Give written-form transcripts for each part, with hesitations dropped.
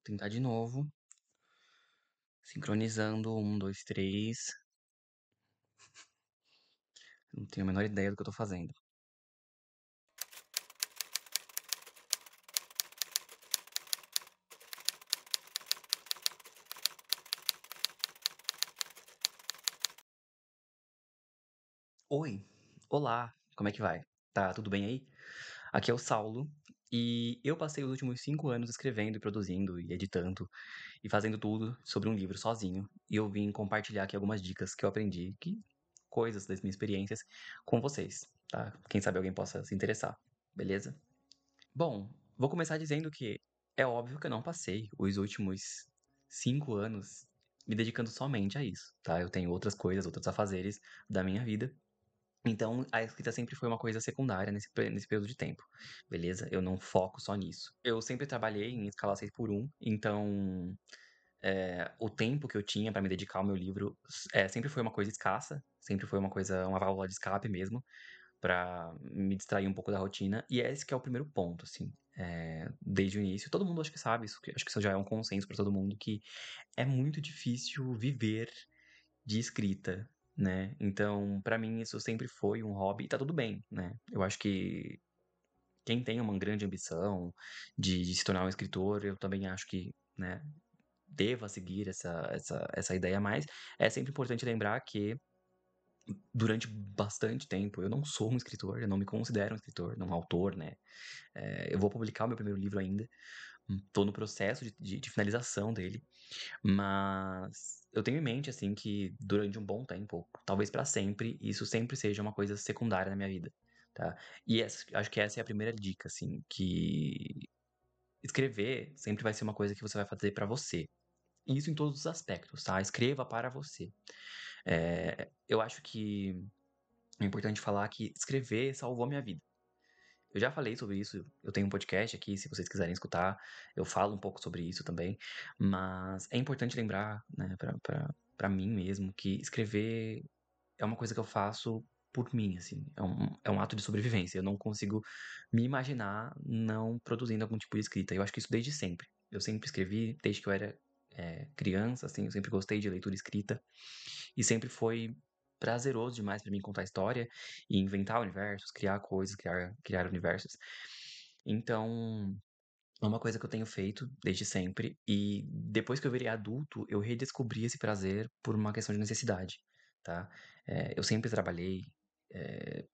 Tentar de novo. Sincronizando. Um, dois, três. Não tenho a menor ideia do que eu tô fazendo. Oi, olá, como é que vai? Tá tudo bem aí? Aqui é o Saulo e eu passei os últimos 5 anos escrevendo e produzindo e editando e fazendo tudo sobre um livro sozinho. E eu vim compartilhar aqui algumas dicas que eu aprendi, coisas das minhas experiências com vocês, tá? Quem sabe alguém possa se interessar, beleza? Bom, vou começar dizendo que é óbvio que eu não passei os últimos 5 anos me dedicando somente a isso, tá? Eu tenho outras coisas, outros afazeres da minha vida. Então, a escrita sempre foi uma coisa secundária nesse período de tempo, beleza? Eu não foco só nisso. Eu sempre trabalhei em escala 6 por 1, então o tempo que eu tinha para me dedicar ao meu livro sempre foi uma coisa escassa, sempre foi uma coisa, uma válvula de escape mesmo, para me distrair um pouco da rotina. E esse que é o primeiro ponto, assim, desde o início. Todo mundo acho que sabe isso, acho que isso já é um consenso para todo mundo, que é muito difícil viver de escrita, né? Então, pra mim, isso sempre foi um hobby e tá tudo bem, né? Eu acho que quem tem uma grande ambição de se tornar um escritor, eu também acho que, né, deva seguir essa ideia, mas é sempre importante lembrar que durante bastante tempo eu não sou um escritor, eu não me considero um escritor, não um autor, né? Eu vou publicar o meu primeiro livro ainda, tô no processo de finalização dele, mas eu tenho em mente, assim, que durante um bom tempo, talvez pra sempre, isso sempre seja uma coisa secundária na minha vida, tá? E acho que essa é a primeira dica, assim, que escrever sempre vai ser uma coisa que você vai fazer pra você. E isso em todos os aspectos, tá? Escreva para você. Eu acho que é importante falar que escrever salvou a minha vida. Eu já falei sobre isso, eu tenho um podcast aqui, se vocês quiserem escutar, eu falo um pouco sobre isso também, mas é importante lembrar, né, pra mim mesmo, que escrever é uma coisa que eu faço por mim, assim, é um ato de sobrevivência, eu não consigo me imaginar não produzindo algum tipo de escrita, eu acho que isso desde sempre. Eu sempre escrevi, desde que eu era criança, assim, eu sempre gostei de leitura escrita, e sempre foi prazeroso demais pra mim contar história e inventar universos, criar coisas, criar universos. Então, é uma coisa que eu tenho feito desde sempre. E depois que eu virei adulto, eu redescobri esse prazer por uma questão de necessidade, tá? Eu sempre trabalhei,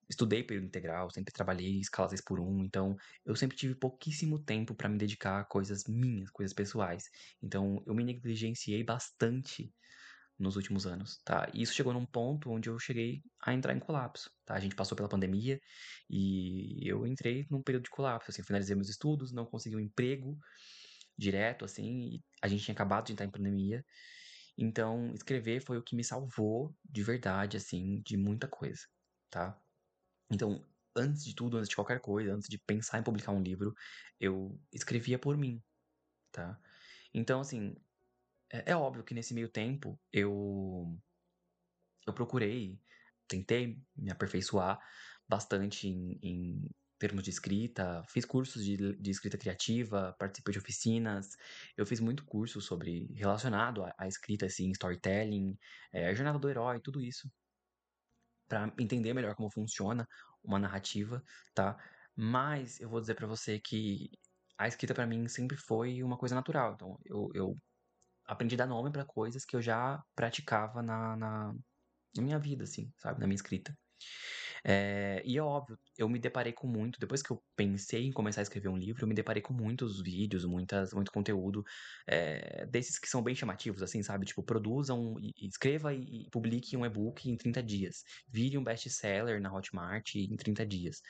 estudei período integral, sempre trabalhei em escala 6 por 1, então eu sempre tive pouquíssimo tempo para me dedicar a coisas minhas, coisas pessoais. Então eu me negligenciei bastante nos últimos anos, tá? E isso chegou num ponto onde eu cheguei a entrar em colapso, tá? A gente passou pela pandemia e eu entrei num período de colapso, assim, finalizei meus estudos, não consegui um emprego direto, assim, e a gente tinha acabado de entrar em pandemia, então escrever foi o que me salvou de verdade, assim, de muita coisa, tá? Então, antes de tudo, antes de qualquer coisa, antes de pensar em publicar um livro, eu escrevia por mim, tá? Então, assim, é óbvio que nesse meio tempo eu procurei, tentei me aperfeiçoar bastante em termos de escrita, fiz cursos de escrita criativa, participei de oficinas, eu fiz muito curso sobre relacionado à escrita, assim, storytelling, jornada do herói, tudo isso, para entender melhor como funciona uma narrativa, tá? Mas eu vou dizer para você que a escrita para mim sempre foi uma coisa natural, então eu aprendi a dar nome para coisas que eu já praticava na minha vida, assim, sabe? Na minha escrita. E é óbvio, eu me deparei com muito. Depois que eu pensei em começar a escrever um livro, eu me deparei com muitos vídeos, muito conteúdo, desses que são bem chamativos, assim, sabe? Tipo, produzam, escreva e publique um e-book em 30 dias. Vire um best-seller na Hotmart em 30 dias.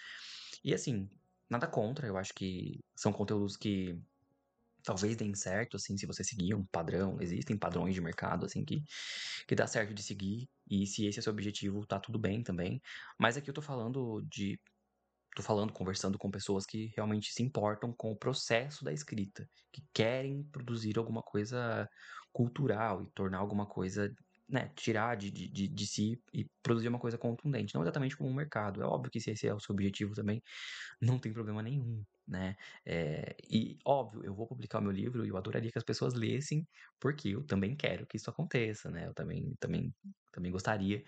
E assim, nada contra, eu acho que são conteúdos que talvez deem certo, assim, se você seguir um padrão. Existem padrões de mercado, assim, que dá certo de seguir. E se esse é o seu objetivo, tá tudo bem também. Mas aqui eu tô falando conversando com pessoas que realmente se importam com o processo da escrita, que querem produzir alguma coisa cultural e tornar alguma coisa, né, tirar de si e produzir uma coisa contundente, não exatamente como um mercado. É óbvio que se esse é o seu objetivo também, não tem problema nenhum, né. E óbvio, eu vou publicar o meu livro e eu adoraria que as pessoas lessem, porque eu também quero que isso aconteça, né, eu também gostaria,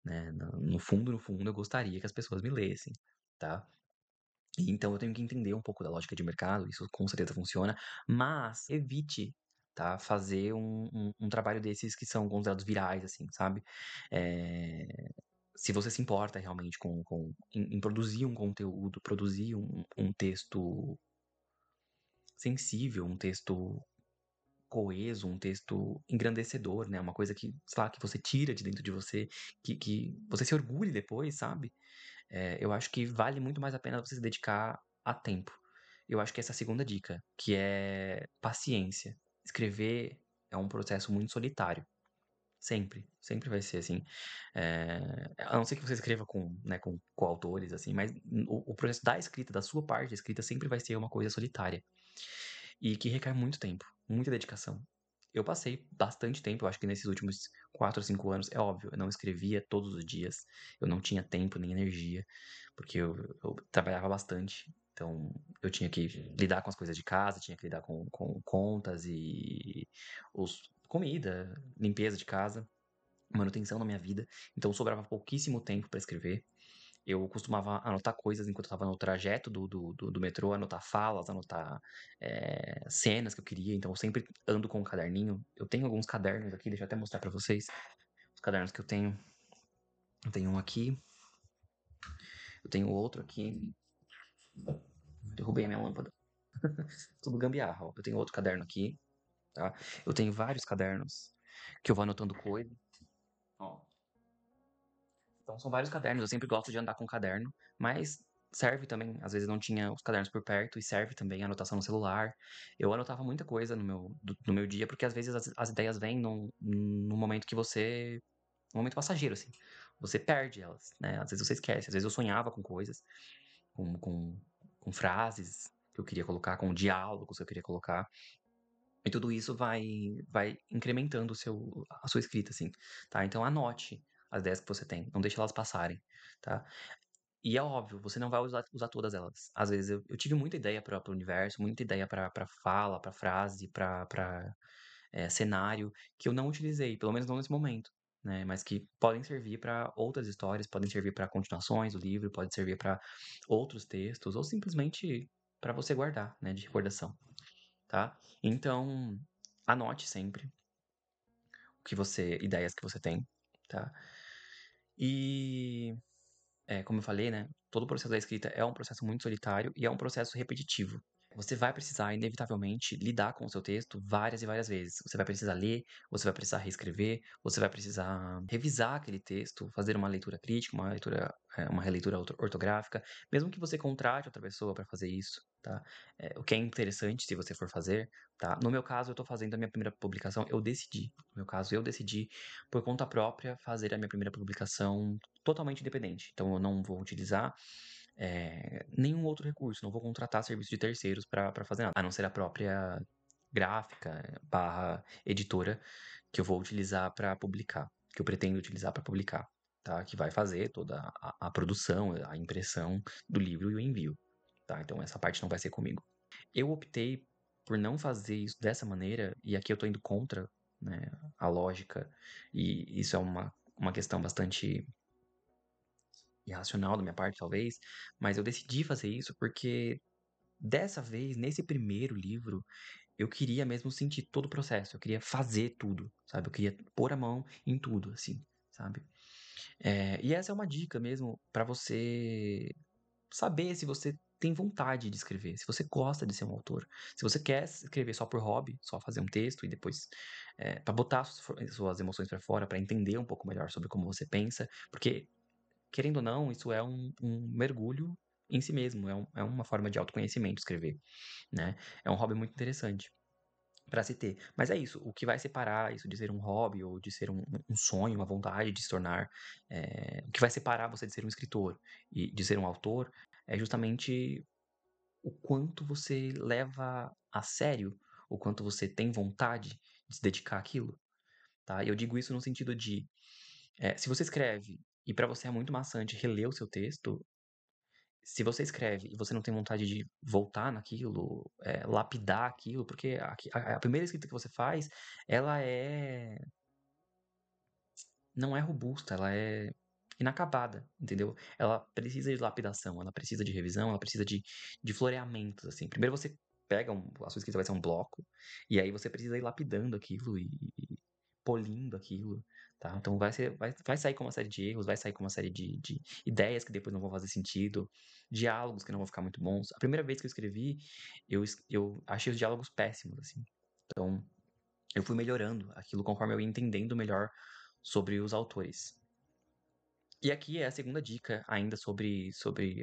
né, no fundo, no fundo, eu gostaria que as pessoas me lessem, tá. E então eu tenho que entender um pouco da lógica de mercado, isso com certeza funciona, mas evite, tá, fazer um trabalho desses que são considerados virais, assim, sabe. Eh, Se você se importa realmente em produzir um conteúdo, produzir um texto sensível, um texto coeso, um texto engrandecedor, né, uma coisa que, sei lá, que você tira de dentro de você, que você se orgulhe depois, sabe. Eu acho que vale muito mais a pena você se dedicar a tempo. Eu acho que essa é a segunda dica, que é paciência. Escrever é um processo muito solitário. Sempre, sempre vai ser assim. A não ser que você escreva com, né, com coautores, assim, mas o processo da escrita, da sua parte da escrita, sempre vai ser uma coisa solitária. E que requer muito tempo, muita dedicação. Eu passei bastante tempo, eu acho que nesses últimos 4 ou 5 anos, é óbvio, eu não escrevia todos os dias, eu não tinha tempo nem energia, porque eu trabalhava bastante, então eu tinha que lidar com as coisas de casa, tinha que lidar com contas e comida, limpeza de casa, manutenção na minha vida, então sobrava pouquíssimo tempo para escrever. Eu costumava anotar coisas enquanto eu estava no trajeto do metrô, anotar falas, anotar, cenas que eu queria, então eu sempre ando com um caderninho. Eu tenho alguns cadernos aqui, deixa eu até mostrar pra vocês os cadernos que eu tenho. Eu tenho um aqui, eu tenho outro aqui. Derrubei a minha lâmpada. Tudo gambiarra, ó. Eu tenho outro caderno aqui, tá. Eu tenho vários cadernos que eu vou anotando coisas, ó. Então são vários cadernos, eu sempre gosto de andar com caderno, mas serve também, às vezes não tinha os cadernos por perto e serve também a anotação no celular. Eu anotava muita coisa no meu dia, porque às vezes as ideias vêm num momento que você, um momento passageiro, assim, você perde elas, né, às vezes você esquece, às vezes eu sonhava com coisas, com com com frases que eu queria colocar, com diálogos que eu queria colocar, e tudo isso vai incrementando a sua escrita, assim, tá. Então anote as ideias que você tem, não deixe elas passarem, tá. E é óbvio, você não vai usar todas elas. Às vezes eu tive muita ideia para o universo, muita ideia para fala, para frase, para cenário, que eu não utilizei, pelo menos não nesse momento, né, mas que podem servir para outras histórias, podem servir para continuações do livro, pode servir para outros textos ou simplesmente para você guardar, né, de recordação, tá. Então, anote sempre ideias que você tem, tá. E como eu falei, né, todo o processo da escrita é um processo muito solitário e é um processo repetitivo. Você vai precisar, inevitavelmente, lidar com o seu texto várias e várias vezes. Você vai precisar ler, você vai precisar reescrever, você vai precisar revisar aquele texto, fazer uma leitura crítica, uma releitura ortográfica, mesmo que você contrate outra pessoa para fazer isso, tá? O que é interessante se você for fazer, tá? No meu caso, eu estou fazendo a minha primeira publicação, eu decidi. No meu caso, eu decidi, por conta própria, fazer a minha primeira publicação totalmente independente. Então, eu não vou utilizar nenhum outro recurso, não vou contratar serviço de terceiros para fazer nada, a não ser a própria gráfica barra editora que eu vou utilizar para publicar, que eu pretendo utilizar para publicar, tá? Que vai fazer toda a produção, a impressão do livro e o envio, tá? Então essa parte não vai ser comigo. Eu optei por não fazer isso dessa maneira, e aqui eu tô indo contra, né, a lógica, e isso é uma questão bastante irracional da minha parte, talvez, mas eu decidi fazer isso porque dessa vez, nesse primeiro livro, eu queria mesmo sentir todo o processo, eu queria fazer tudo, sabe? Eu queria pôr a mão em tudo, assim, sabe? E essa é uma dica mesmo pra você saber se você tem vontade de escrever, se você gosta de ser um autor. Se você quer escrever só por hobby, só fazer um texto e depois, pra botar suas emoções pra fora, pra entender um pouco melhor sobre como você pensa, porque querendo ou não, isso é um mergulho em si mesmo, é uma forma de autoconhecimento escrever, né. É um hobby muito interessante para se ter. Mas é isso, o que vai separar isso de ser um hobby ou de ser um sonho, uma vontade de se tornar, o que vai separar você de ser um escritor e de ser um autor, é justamente o quanto você leva a sério, o quanto você tem vontade de se dedicar àquilo, tá. E eu digo isso no sentido de, se você escreve e para você é muito maçante reler o seu texto, se você escreve e você não tem vontade de voltar naquilo, lapidar aquilo, porque a primeira escrita que você faz, ela não é robusta, ela é inacabada, entendeu? Ela precisa de lapidação, ela precisa de revisão, ela precisa de floreamentos, assim. Primeiro você pega a sua escrita vai ser um bloco, e aí você precisa ir lapidando aquilo e polindo aquilo, tá? Então vai sair com uma série de erros, vai sair com uma série de ideias que depois não vão fazer sentido, diálogos que não vão ficar muito bons. A primeira vez que eu escrevi, eu achei os diálogos péssimos, assim. Então, eu fui melhorando aquilo conforme eu ia entendendo melhor sobre os autores. E aqui é a segunda dica ainda sobre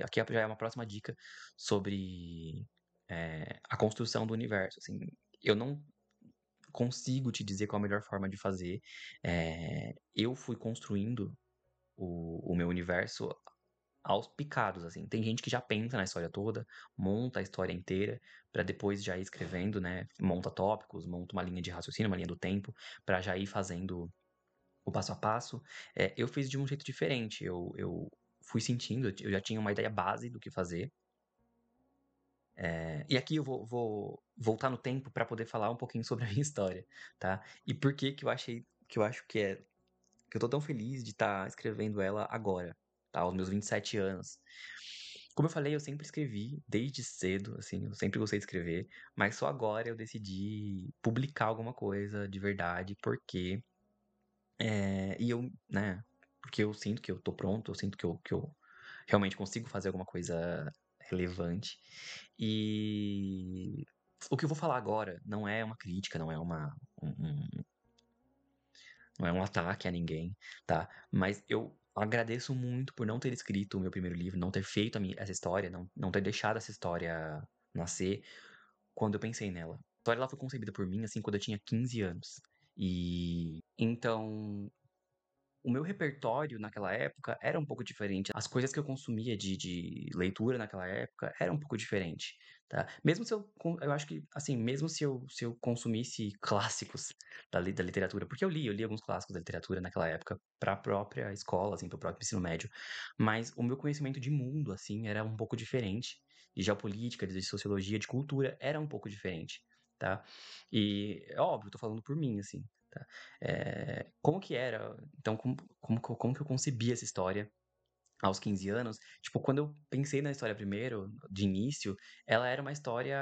aqui já é uma próxima dica sobre, a construção do universo, assim. Eu não consigo te dizer qual a melhor forma de fazer, eu fui construindo o meu universo aos picados, assim. Tem gente que já pensa na história toda, monta a história inteira, pra depois já ir escrevendo, né, monta tópicos, monta uma linha de raciocínio, uma linha do tempo, pra já ir fazendo o passo a passo. Eu fiz de um jeito diferente. Eu fui sentindo, eu já tinha uma ideia base do que fazer. E aqui eu vou voltar no tempo para poder falar um pouquinho sobre a minha história, tá? E por que que eu achei, que eu acho que eu tô tão feliz de estar escrevendo ela agora, tá? Aos meus 27 anos. Como eu falei, eu sempre escrevi desde cedo, assim, eu sempre gostei de escrever, mas só agora eu decidi publicar alguma coisa de verdade, porque e eu, né, porque eu sinto que eu tô pronto, eu sinto que eu realmente consigo fazer alguma coisa relevante. E o que eu vou falar agora não é uma crítica, não é um ataque a ninguém, tá? Mas eu agradeço muito por não ter escrito o meu primeiro livro, não ter feito essa história, não ter deixado essa história nascer quando eu pensei nela. A história ela foi concebida por mim, assim, quando eu tinha 15 anos. Então, o meu repertório naquela época era um pouco diferente. As coisas que eu consumia de leitura naquela época era um pouco diferente, tá? Mesmo se eu acho que, assim, mesmo se eu consumisse clássicos da literatura, porque eu li alguns clássicos da literatura naquela época para a própria escola, assim, para o próprio ensino médio, mas o meu conhecimento de mundo, assim, era um pouco diferente. De geopolítica, de sociologia, de cultura, era um pouco diferente, tá? E, é óbvio, tô falando por mim, assim, tá? Como que era? Então, como que eu concebi essa história aos 15 anos? Tipo, quando eu pensei na história primeiro, de início, ela era uma história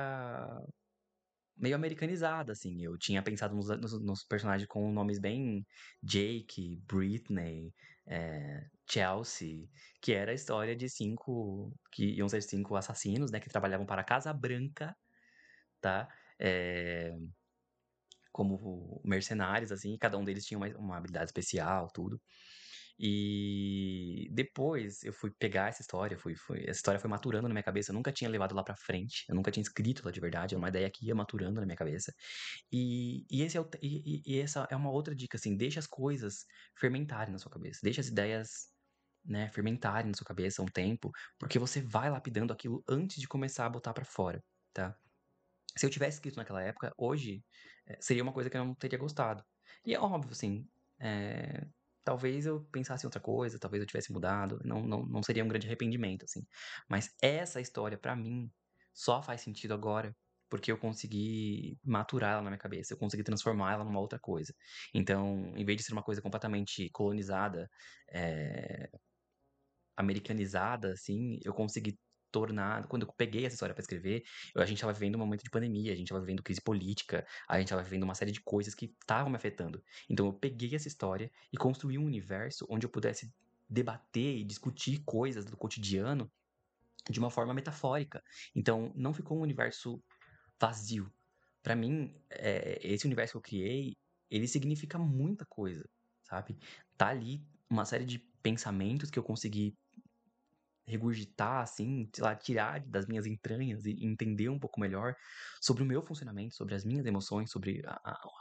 meio americanizada, assim. Eu tinha pensado nos personagens com nomes bem Jake, Britney, Chelsea, que era a história de que iam ser 5 assassinos, né, que trabalhavam para a Casa Branca, tá? Eh, como mercenários, assim, e cada um deles tinha uma habilidade especial, tudo. E depois eu fui pegar essa história, essa história foi maturando na minha cabeça, eu nunca tinha levado lá pra frente, eu nunca tinha escrito ela de verdade, é uma ideia que ia maturando na minha cabeça. E essa é uma outra dica, assim, deixa as coisas fermentarem na sua cabeça, deixa as ideias, né, fermentarem na sua cabeça um tempo, porque você vai lapidando aquilo antes de começar a botar pra fora, tá? Se eu tivesse escrito naquela época, hoje, seria uma coisa que eu não teria gostado. E é óbvio, assim, eh, talvez eu pensasse em outra coisa, talvez eu tivesse mudado, não seria um grande arrependimento, assim. Mas essa história, pra mim, só faz sentido agora, porque eu consegui maturar ela na minha cabeça, eu consegui transformar ela numa outra coisa. Então, em vez de ser uma coisa completamente colonizada, eh americanizada, assim, eu consegui tornar quando eu peguei essa história pra escrever, a gente estava vivendo um momento de pandemia, a gente estava vivendo crise política, a gente estava vivendo uma série de coisas que estavam me afetando. Então eu peguei essa história e construí um universo onde eu pudesse debater e discutir coisas do cotidiano de uma forma metafórica. Então não ficou um universo vazio. Pra mim, esse universo que eu criei, ele significa muita coisa, sabe? Tá ali uma série de pensamentos que eu consegui regurgitar, assim, sei lá, tirar das minhas entranhas e entender um pouco melhor sobre o meu funcionamento, sobre as minhas emoções, sobre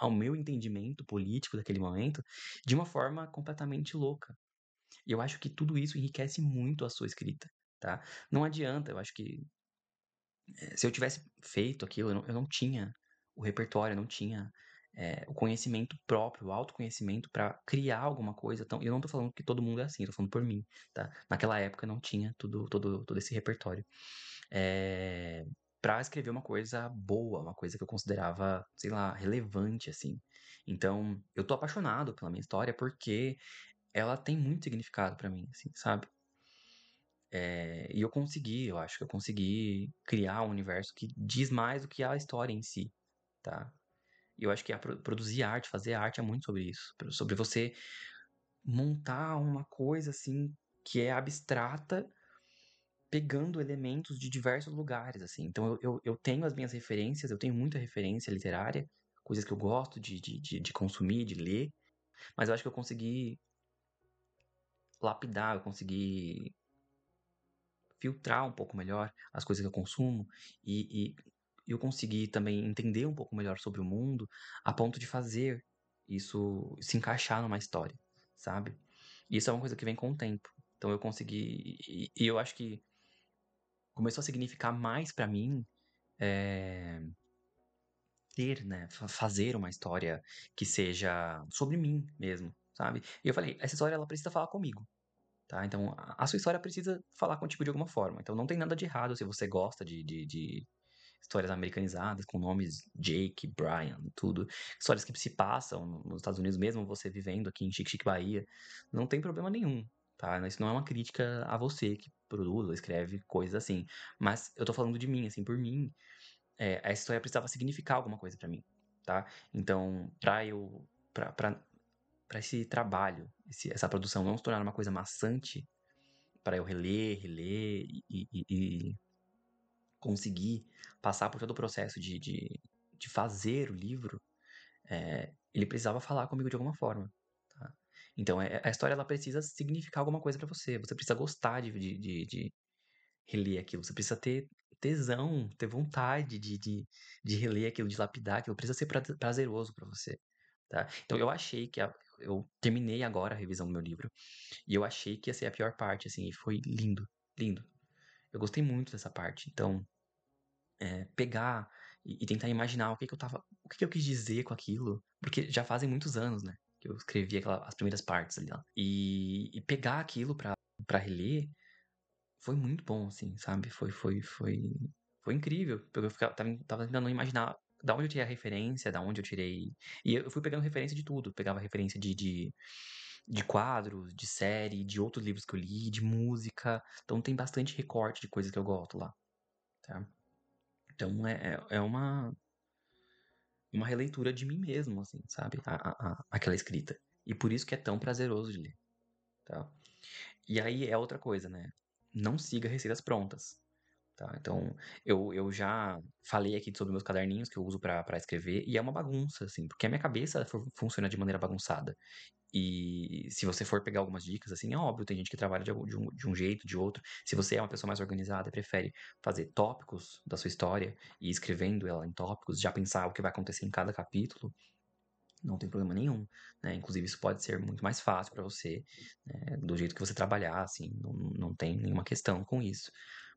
ao meu entendimento político daquele momento, de uma forma completamente louca. E eu acho que tudo isso enriquece muito a sua escrita, tá? Não adianta, eu acho que se eu tivesse feito aquilo, eu não tinha o repertório, eu não tinha. o conhecimento próprio, o autoconhecimento para criar alguma coisa. Então, eu não tô falando que todo mundo é assim, eu tô falando por mim, tá? Naquela época não tinha todo esse repertório. É, para escrever uma coisa boa, uma coisa que eu considerava, sei lá, relevante, assim. Então, eu tô apaixonado pela minha história porque ela tem muito significado pra mim, assim, sabe? E eu acho que eu consegui criar um universo que diz mais do que a história em si, tá? E eu acho que produzir arte, fazer arte é muito sobre isso, sobre você montar uma coisa assim que é abstrata, pegando elementos de diversos lugares, assim. Então eu tenho as minhas referências, eu tenho muita referência literária, coisas que eu gosto de consumir, de ler, mas eu acho que eu consegui lapidar, eu consegui filtrar um pouco melhor as coisas que eu consumo e eu consegui também entender um pouco melhor sobre o mundo a ponto de fazer isso se encaixar numa história, sabe? E isso é uma coisa que vem com o tempo. Então eu consegui e eu acho que começou a significar mais pra mim ter, né, fazer uma história que seja sobre mim mesmo, sabe? E eu falei, essa história ela precisa falar comigo. Tá? Então, a sua história precisa falar contigo de alguma forma. Então, não tem nada de errado se você gosta de histórias americanizadas, com nomes Jake, Brian, tudo. Histórias que se passam nos Estados Unidos, mesmo você vivendo aqui em Chique-Chique, Bahia. Não tem problema nenhum, tá? Isso não é uma crítica a você que produz ou escreve coisas assim. Mas eu tô falando de mim, assim, por mim, essa história precisava significar alguma coisa pra mim, tá? Então, pra esse trabalho, essa produção não se tornar uma coisa maçante, para eu reler e conseguir passar por todo o processo de fazer o livro, ele precisava falar comigo de alguma forma, tá? Então, a história ela precisa significar alguma coisa para você. Você precisa gostar de reler aquilo. Você precisa ter tesão, ter vontade de reler aquilo, de lapidar aquilo. Precisa ser prazeroso para você, tá? Então, eu achei que eu terminei agora a revisão do meu livro e eu achei que ia ser a pior parte, assim, e foi lindo, lindo. Eu gostei muito dessa parte. Então, pegar e tentar imaginar o que que eu quis dizer com aquilo, porque já fazem muitos anos, né, que eu escrevi as primeiras partes ali lá. E pegar aquilo pra reler foi muito bom, assim, sabe? Foi incrível, porque eu tava tentando imaginar da onde eu tirei a referência, da onde eu tirei. E eu fui pegando referência de tudo, pegava referência de quadros, de série, de outros livros que eu li, de música. Então tem bastante recorte de coisas que eu gosto lá, tá? Então é uma releitura de mim mesmo, assim, sabe? Aquela escrita. E por isso que é tão prazeroso de ler, tá? E aí é outra coisa, né? Não siga receitas prontas, tá? Então, eu já falei aqui sobre meus caderninhos que eu uso pra escrever, e é uma bagunça, assim, porque a minha cabeça funciona de maneira bagunçada. E se você for pegar algumas dicas, assim, é óbvio, tem gente que trabalha de um jeito, de outro. Se você é uma pessoa mais organizada e prefere fazer tópicos da sua história e ir escrevendo ela em tópicos, já pensar o que vai acontecer em cada capítulo, não tem problema nenhum, né? Inclusive, isso pode ser muito mais fácil para você, né? Do jeito que você trabalhar, assim, não tem nenhuma questão com isso.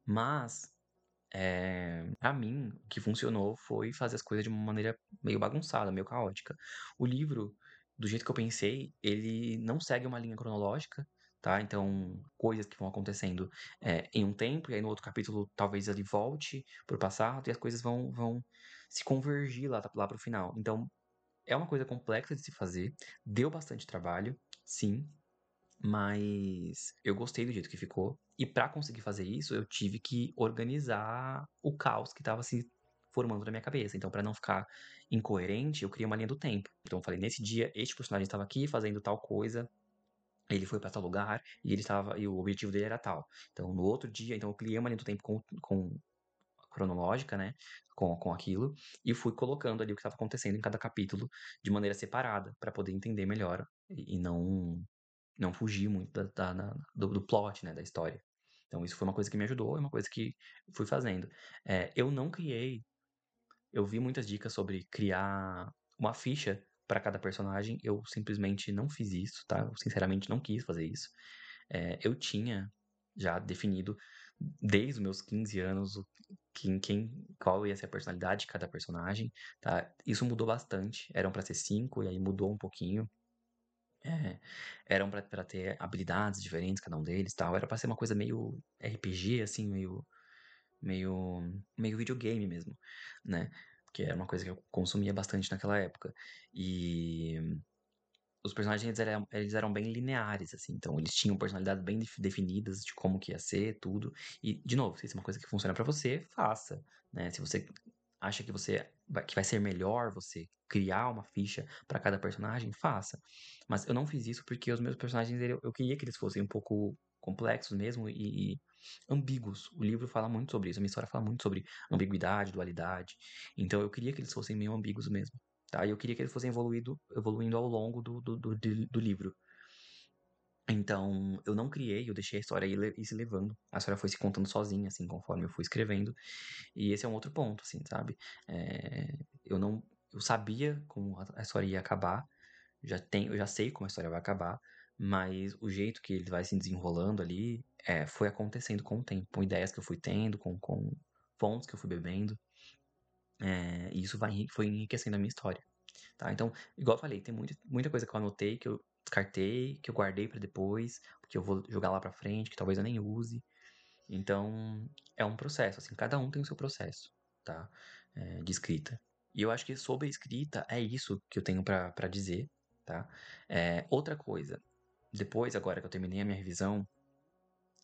Mas pra mim, o que funcionou foi fazer as coisas de uma maneira meio bagunçada, meio caótica. O livro, do jeito que eu pensei, ele não segue uma linha cronológica, tá? Então, coisas que vão acontecendo em um tempo, e aí no outro capítulo talvez ele volte pro passado, e as coisas vão se convergir lá pro final. Então, é uma coisa complexa de se fazer, deu bastante trabalho, sim, mas eu gostei do jeito que ficou. E pra conseguir fazer isso, eu tive que organizar o caos que estava se formando na minha cabeça. Então, pra não ficar incoerente, eu criei uma linha do tempo. Então, eu falei, nesse dia, este personagem estava aqui fazendo tal coisa, ele foi pra tal lugar e o objetivo dele era tal. Então, no outro dia, então eu criei uma linha do tempo com cronológica, né, com aquilo, e fui colocando ali o que estava acontecendo em cada capítulo de maneira separada pra poder entender melhor e não fugir muito do plot, né, da história. Então isso foi uma coisa que me ajudou, é uma coisa que fui fazendo. Eu não criei, eu vi muitas dicas sobre criar uma ficha para cada personagem, eu simplesmente não fiz isso, tá? Eu sinceramente não quis fazer isso. Eu tinha já definido desde os meus 15 anos, qual ia ser a personalidade de cada personagem, tá. Isso mudou bastante, eram pra ser 5 e aí mudou um pouquinho. É, eram pra ter habilidades diferentes cada um deles, tal, era pra ser uma coisa meio RPG, assim, meio meio videogame mesmo, né, que era uma coisa que eu consumia bastante naquela época. E os personagens eles eram bem lineares, assim, então eles tinham personalidades bem definidas de como que ia ser, tudo. E, de novo, se isso é uma coisa que funciona pra você, faça, né? Se você acha que vai ser melhor você criar uma ficha pra cada personagem, faça. Mas eu não fiz isso porque os meus personagens, eu queria que eles fossem um pouco complexos mesmo e ambíguos. O livro fala muito sobre isso, a minha história fala muito sobre ambiguidade, dualidade. Então eu queria que eles fossem meio ambíguos mesmo. Tá? E eu queria que eles fossem evoluindo ao longo do livro. Então, eu não criei, eu deixei a história ir se levando. A história foi se contando sozinha, assim, conforme eu fui escrevendo. E esse é um outro ponto, assim, sabe? Eu não. Eu sabia como a história ia acabar. Eu já sei como a história vai acabar. Mas o jeito que ele vai se desenrolando ali foi acontecendo com o tempo, com ideias que eu fui tendo, com fontes que eu fui bebendo. E isso foi enriquecendo a minha história. Tá? Então, igual eu falei, tem muita coisa que eu anotei, que eu descartei, que eu guardei pra depois, que eu vou jogar lá pra frente, que talvez eu nem use. Então, é um processo, assim, cada um tem o seu processo, tá? De escrita. E eu acho que sobre a escrita é isso que eu tenho pra dizer, tá? Outra coisa, depois, agora que eu terminei a minha revisão,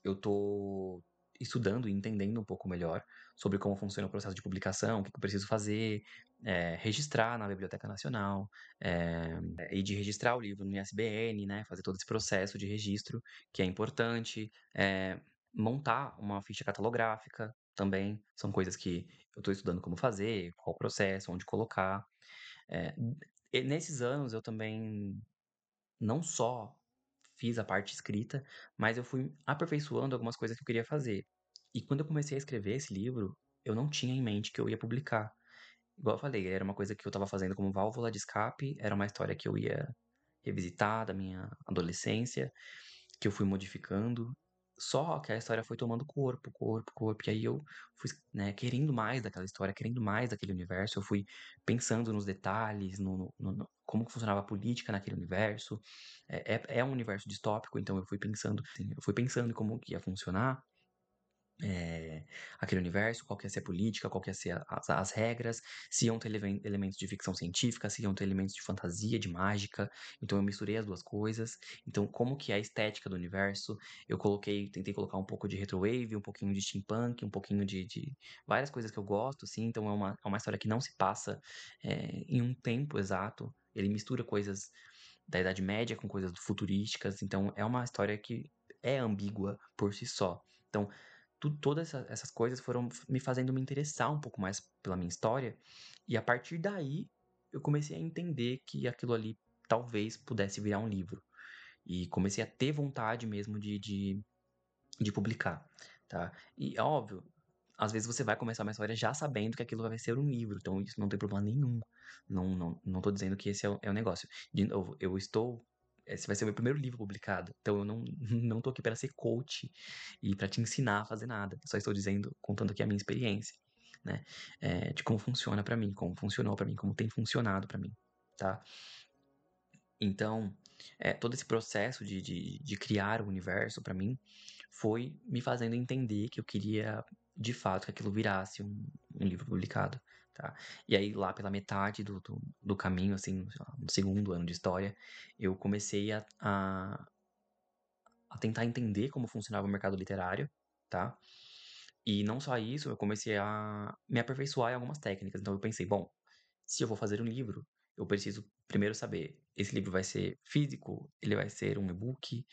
eu tô estudando e entendendo um pouco melhor sobre como funciona o processo de publicação, o que eu preciso fazer, registrar na Biblioteca Nacional, e de registrar o livro no ISBN, né, fazer todo esse processo de registro, que é importante, montar uma ficha catalográfica também, são coisas que eu estou estudando como fazer, qual o processo, onde colocar. Eh, e nesses anos eu também não só fiz a parte escrita, mas eu fui aperfeiçoando algumas coisas que eu queria fazer. E quando eu comecei a escrever esse livro, eu não tinha em mente que eu ia publicar. Igual eu falei, era uma coisa que eu estava fazendo como válvula de escape, era uma história que eu ia revisitar da minha adolescência, que eu fui modificando. Só que a história foi tomando corpo, corpo, corpo. E aí eu fui, né, querendo mais daquela história, querendo mais daquele universo. Eu fui pensando nos detalhes, como que funcionava a política naquele universo. É um universo distópico, então eu fui pensando, assim, eu fui pensando em como que ia funcionar aquele universo, qual que ia ser a política, qual que ia ser as regras, se iam ter elementos de ficção científica, se iam ter elementos de fantasia, de mágica. Então eu misturei as duas coisas. Então, como que é a estética do universo? Tentei colocar um pouco de retrowave, um pouquinho de steampunk, um pouquinho de várias coisas que eu gosto, assim. Então é uma história que não se passa em um tempo exato. Ele mistura coisas da Idade Média com coisas futurísticas. Então é uma história que é ambígua por si só. Então, todas essas coisas foram me fazendo me interessar um pouco mais pela minha história, e a partir daí eu comecei a entender que aquilo ali talvez pudesse virar um livro. E comecei a ter vontade mesmo de publicar, tá? E é óbvio, às vezes você vai começar uma história já sabendo que aquilo vai ser um livro, então isso não tem problema nenhum. Não tô dizendo que esse é o negócio. De novo, esse vai ser o meu primeiro livro publicado, então eu não, não tô aqui para ser coach e para te ensinar a fazer nada. Só estou dizendo, contando aqui a minha experiência, né? De como funciona para mim, como funcionou para mim, como tem funcionado para mim, tá? Então, todo esse processo de criar o universo para mim foi me fazendo entender que eu queria, de fato, que aquilo virasse um livro publicado, tá? E aí, lá pela metade do caminho, assim, sei lá, no segundo ano de história, eu comecei a tentar entender como funcionava o mercado literário, tá? E não só isso, eu comecei a me aperfeiçoar em algumas técnicas. Então eu pensei, bom, se eu vou fazer um livro, eu preciso primeiro saber, esse livro vai ser físico, ele vai ser um e-book,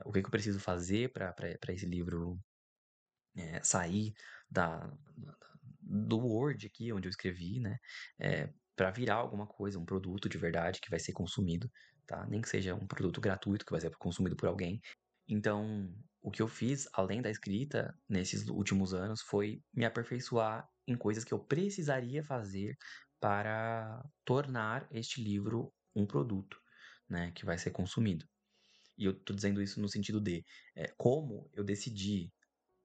o que que eu preciso fazer para esse livro sair do Word aqui, onde eu escrevi, né, para virar alguma coisa, um produto de verdade que vai ser consumido, tá? Nem que seja um produto gratuito que vai ser consumido por alguém. Então, o que eu fiz, além da escrita, nesses últimos anos, foi me aperfeiçoar em coisas que eu precisaria fazer para tornar este livro um produto, né, que vai ser consumido. E eu tô dizendo isso no sentido de como eu decidi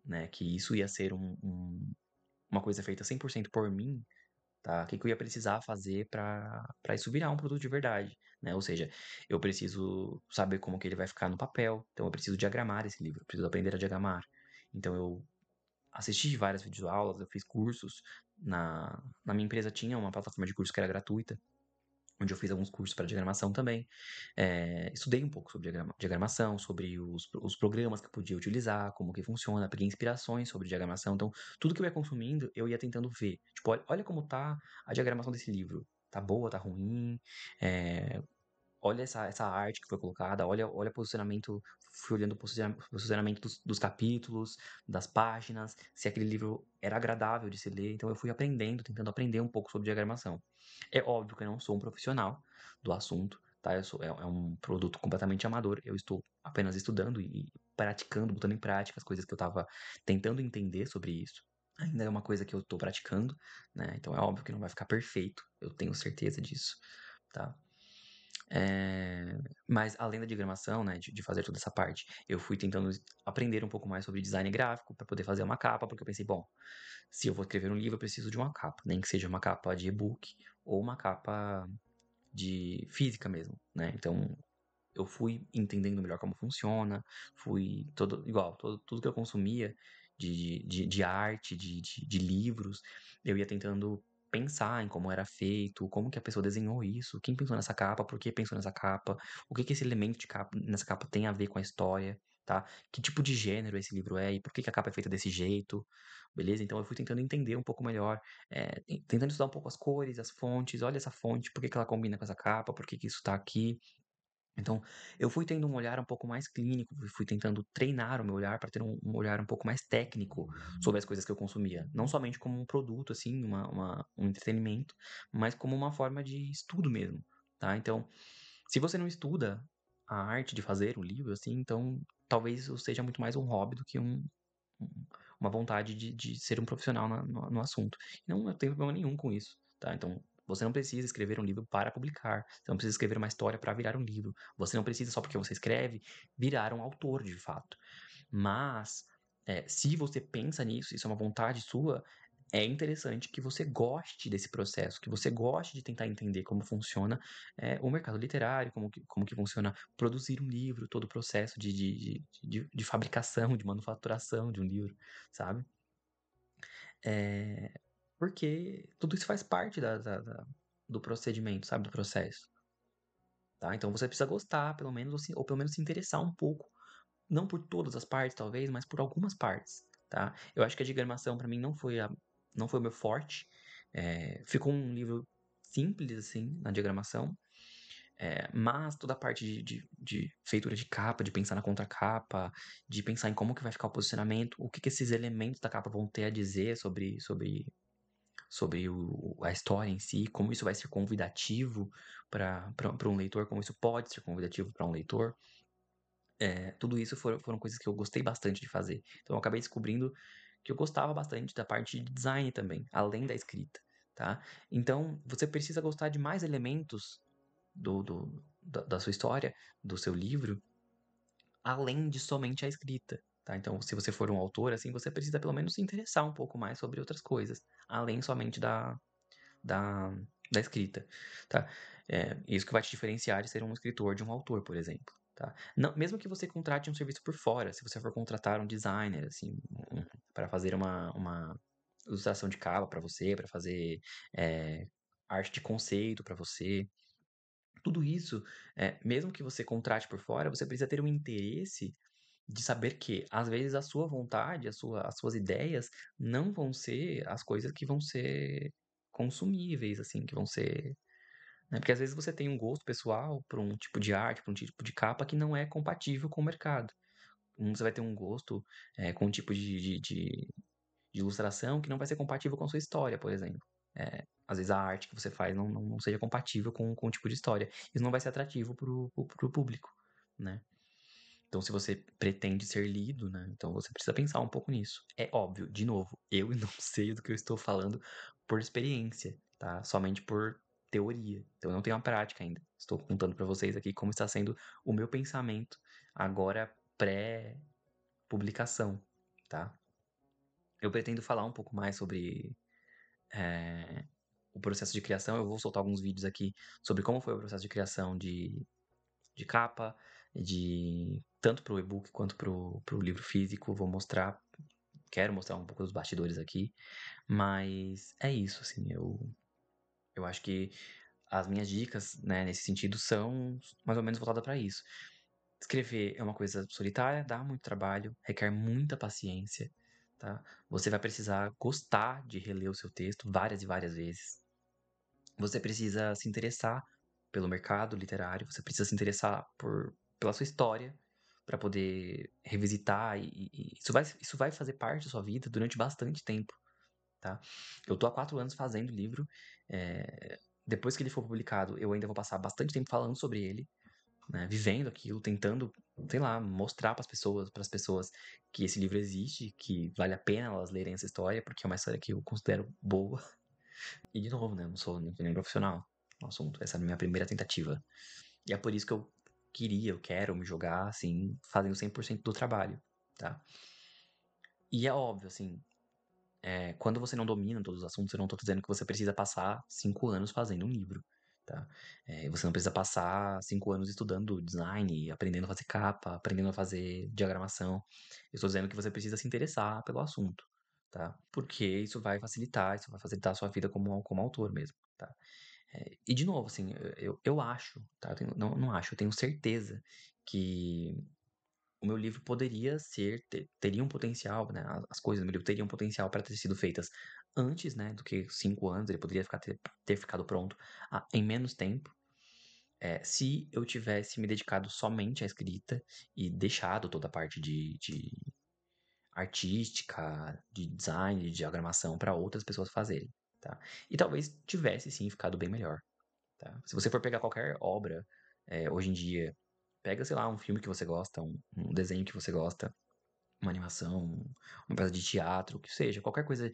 né, que isso ia ser uma coisa feita 100% por mim, tá? O que que eu ia precisar fazer para isso virar um produto de verdade, né? Ou seja, eu preciso saber como que ele vai ficar no papel, então eu preciso diagramar esse livro, eu preciso aprender a diagramar. Então eu assisti várias videoaulas, eu fiz cursos. Na minha empresa tinha uma plataforma de curso que era gratuita, onde eu fiz alguns cursos para diagramação também. Estudei um pouco sobre diagramação, sobre os programas que eu podia utilizar, como que funciona, peguei inspirações sobre diagramação. Então, tudo que eu ia consumindo, eu ia tentando ver. Tipo, olha como tá a diagramação desse livro. Tá boa, tá ruim? É, olha essa arte que foi colocada, olha o posicionamento, fui olhando o posicionamento dos capítulos, das páginas, se aquele livro era agradável de se ler. Então eu fui aprendendo, tentando aprender um pouco sobre diagramação. É óbvio que eu não sou um profissional do assunto, tá? É um produto completamente amador. Eu estou apenas estudando e praticando, botando em prática as coisas que eu estava tentando entender sobre isso. Ainda é uma coisa que eu estou praticando, né? Então é óbvio que não vai ficar perfeito, eu tenho certeza disso, tá? Mas além da diagramação, né, de fazer toda essa parte, eu fui tentando aprender um pouco mais sobre design gráfico para poder fazer uma capa, porque eu pensei, bom, se eu vou escrever um livro, eu preciso de uma capa, nem que seja uma capa de e-book ou uma capa de física mesmo, né? Então, eu fui entendendo melhor como funciona, fui tudo que eu consumia de arte, de livros, eu ia tentando pensar em como era feito, como que a pessoa desenhou isso, quem pensou nessa capa, por que pensou nessa capa, o que que esse elemento de capa, nessa capa tem a ver com a história, tá? Que tipo de gênero esse livro é e por que que a capa é feita desse jeito, beleza? Então eu fui tentando entender um pouco melhor, tentando estudar um pouco as cores, as fontes, olha essa fonte, por que que ela combina com essa capa, por que que isso tá aqui, então, eu fui tendo um olhar um pouco mais clínico, fui tentando treinar o meu olhar para ter um olhar um pouco mais técnico sobre as coisas que eu consumia. Não somente como um produto, assim, um entretenimento, mas como uma forma de estudo mesmo, tá? Então, se você não estuda a arte de fazer um livro, assim, então talvez isso seja muito mais um hobby do que um- uma vontade de ser um profissional no assunto. Não, eu tenho problema nenhum com isso, tá? Então, você não precisa escrever um livro para publicar. Você não precisa escrever uma história para virar um livro. Você não precisa, só porque você escreve, virar um autor de fato. Mas, se você pensa nisso, isso é uma vontade sua, é interessante que você goste desse processo, que você goste de tentar entender como funciona o mercado literário, como que funciona produzir um livro, todo o processo de fabricação, de manufaturação de um livro, sabe? É, porque tudo isso faz parte do procedimento, sabe? Do processo, tá? Então você precisa gostar, pelo menos, ou pelo menos se interessar um pouco, não por todas as partes, talvez, mas por algumas partes, tá? Eu acho que a diagramação, para mim, não foi o meu forte. Ficou um livro simples, assim, na diagramação, mas toda a parte de feitura de capa, de pensar na contracapa, de pensar em como que vai ficar o posicionamento, o que que esses elementos da capa vão ter a dizer sobre a história em si, como isso vai ser convidativo para um leitor, como isso pode ser convidativo para um leitor. Tudo isso foram coisas que eu gostei bastante de fazer. Então eu acabei descobrindo que eu gostava bastante da parte de design também, além da escrita, tá? Então você precisa gostar de mais elementos da sua história, do seu livro, além de somente a escrita, tá? Então, se você for um autor, assim, você precisa pelo menos se interessar um pouco mais sobre outras coisas, além somente da, da escrita, tá? Isso que vai te diferenciar de ser um escritor de um autor, por exemplo, tá? Não, mesmo que você contrate um serviço por fora, se você for contratar um designer, assim, para fazer uma ilustração de capa para você, para fazer é, arte de conceito para você, tudo isso, mesmo que você contrate por fora, você precisa ter um interesse de saber que, às vezes, a sua vontade, as suas ideias não vão ser as coisas que vão ser consumíveis, assim, que vão ser, né? Porque às vezes você tem um gosto pessoal por um tipo de arte, por um tipo de capa que não é compatível com o mercado. Você vai ter um gosto com um tipo de ilustração que não vai ser compatível com a sua história, por exemplo. Às vezes a arte que você faz não seja compatível com o tipo de história. Isso não vai ser atrativo pro público, né? Então, se você pretende ser lido, né? Então você precisa pensar um pouco nisso. É óbvio, de novo, eu não sei do que eu estou falando por experiência, tá? Somente por teoria. Então eu não tenho a prática ainda. Estou contando para vocês aqui como está sendo o meu pensamento agora pré-publicação, tá? eu pretendo falar um pouco mais sobre, eh, o processo de criação. Eu vou soltar alguns vídeos aqui sobre como foi o processo de criação de capa, de tanto para o e-book quanto para o livro físico. Quero mostrar um pouco dos bastidores aqui, mas é isso, assim, eu acho que as minhas dicas, né, nesse sentido são mais ou menos voltada para isso. Escrever é uma coisa solitária, dá muito trabalho, requer muita paciência, tá? Você vai precisar gostar de reler o seu texto várias e várias vezes. Você precisa se interessar pelo mercado literário, você precisa se interessar pela sua história para poder revisitar e isso vai fazer parte da sua vida durante bastante tempo, tá? Eu tô há 4 anos fazendo o livro, depois que ele for publicado, eu ainda vou passar bastante tempo falando sobre ele, né, vivendo aquilo, tentando, sei lá, mostrar para as pessoas que esse livro existe, que vale a pena elas lerem essa história, porque é uma história que eu considero boa. E de novo, né, não sou nem profissional no assunto, essa é a minha primeira tentativa. E é por isso que eu quero me jogar, assim, fazendo 100% do trabalho, tá? E é óbvio, assim, quando você não domina todos os assuntos, eu não tô dizendo que você precisa passar 5 anos fazendo um livro, tá? Você não precisa passar 5 anos estudando design, aprendendo a fazer capa, aprendendo a fazer diagramação. Eu estou dizendo que você precisa se interessar pelo assunto, tá? Porque isso vai facilitar a sua vida como autor mesmo, tá? E de novo, assim, eu acho, tá? Não acho, eu tenho certeza que o meu livro poderia teria um potencial, né? As coisas do meu livro teriam um potencial para ter sido feitas antes, né? Do que 5 anos, ele poderia ter ficado pronto em menos tempo. Se eu tivesse me dedicado somente à escrita e deixado toda a parte de artística, de design, de diagramação para outras pessoas fazerem, tá? E talvez tivesse sim ficado bem melhor, tá? Se você for pegar qualquer obra, hoje em dia, pega, sei lá, um filme que você gosta, um desenho que você gosta, uma animação, uma peça de teatro, o que seja, qualquer coisa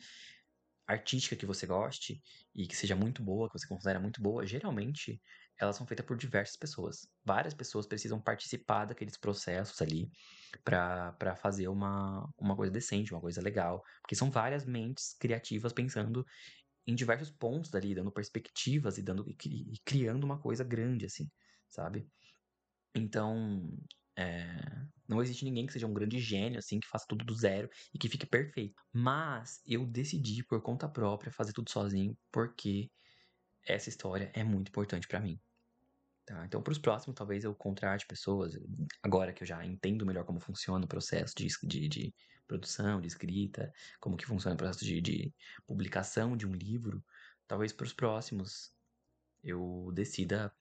artística que você goste e que seja muito boa, que você considera muito boa, geralmente elas são feitas por diversas pessoas. Várias pessoas precisam participar daqueles processos ali para fazer uma coisa decente, uma coisa legal, porque são várias mentes criativas pensando em diversos pontos dali, dando perspectivas e e criando uma coisa grande, assim, sabe? Então, não existe ninguém que seja um grande gênio, assim, que faça tudo do zero e que fique perfeito. Mas eu decidi, por conta própria, fazer tudo sozinho, porque essa história é muito importante pra mim. Tá? Então, para os próximos, talvez eu contrate pessoas, agora que eu já entendo melhor como funciona o processo de produção, de escrita, como que funciona o processo de publicação de um livro, talvez para os próximos eu decida,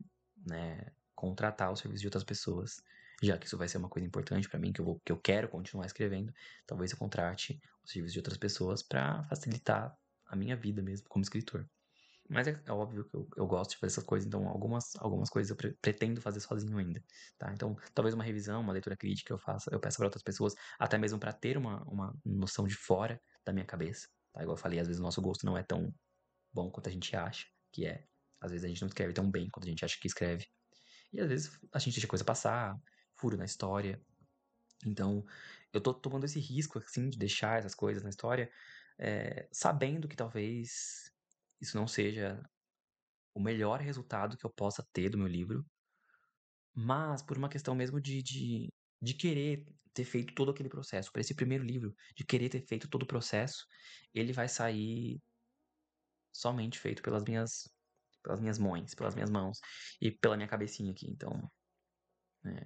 né, contratar o serviço de outras pessoas, já que isso vai ser uma coisa importante para mim, que eu quero continuar escrevendo, talvez eu contrate o serviço de outras pessoas para facilitar a minha vida mesmo como escritor. Mas é óbvio que eu gosto de fazer essas coisas, então algumas coisas eu pretendo fazer sozinho ainda, tá? Então, talvez uma revisão, uma leitura crítica eu peço para outras pessoas, até mesmo para ter uma noção de fora da minha cabeça, tá? Igual eu falei, às vezes o nosso gosto não é tão bom quanto a gente acha que é. Às vezes a gente não escreve tão bem quanto a gente acha que escreve. E às vezes a gente deixa coisa passar, furo na história. Então, eu tô tomando esse risco, assim, de deixar essas coisas na história, sabendo que talvez isso não seja o melhor resultado que eu possa ter do meu livro, mas por uma questão mesmo de querer ter feito todo aquele processo. Para esse primeiro livro, de querer ter feito todo o processo, ele vai sair somente feito pelas minhas mãos, pelas minhas mãos e pela minha cabecinha aqui. Então,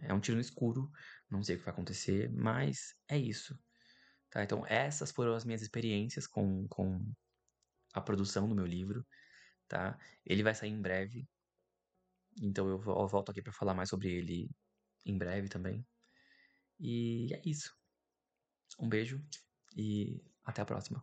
é um tiro no escuro, não sei o que vai acontecer, mas é isso. Tá? Então, essas foram as minhas experiências com a produção do meu livro, tá? Ele vai sair em breve, então eu volto aqui para falar mais sobre ele em breve também. E é isso. Um beijo e até a próxima.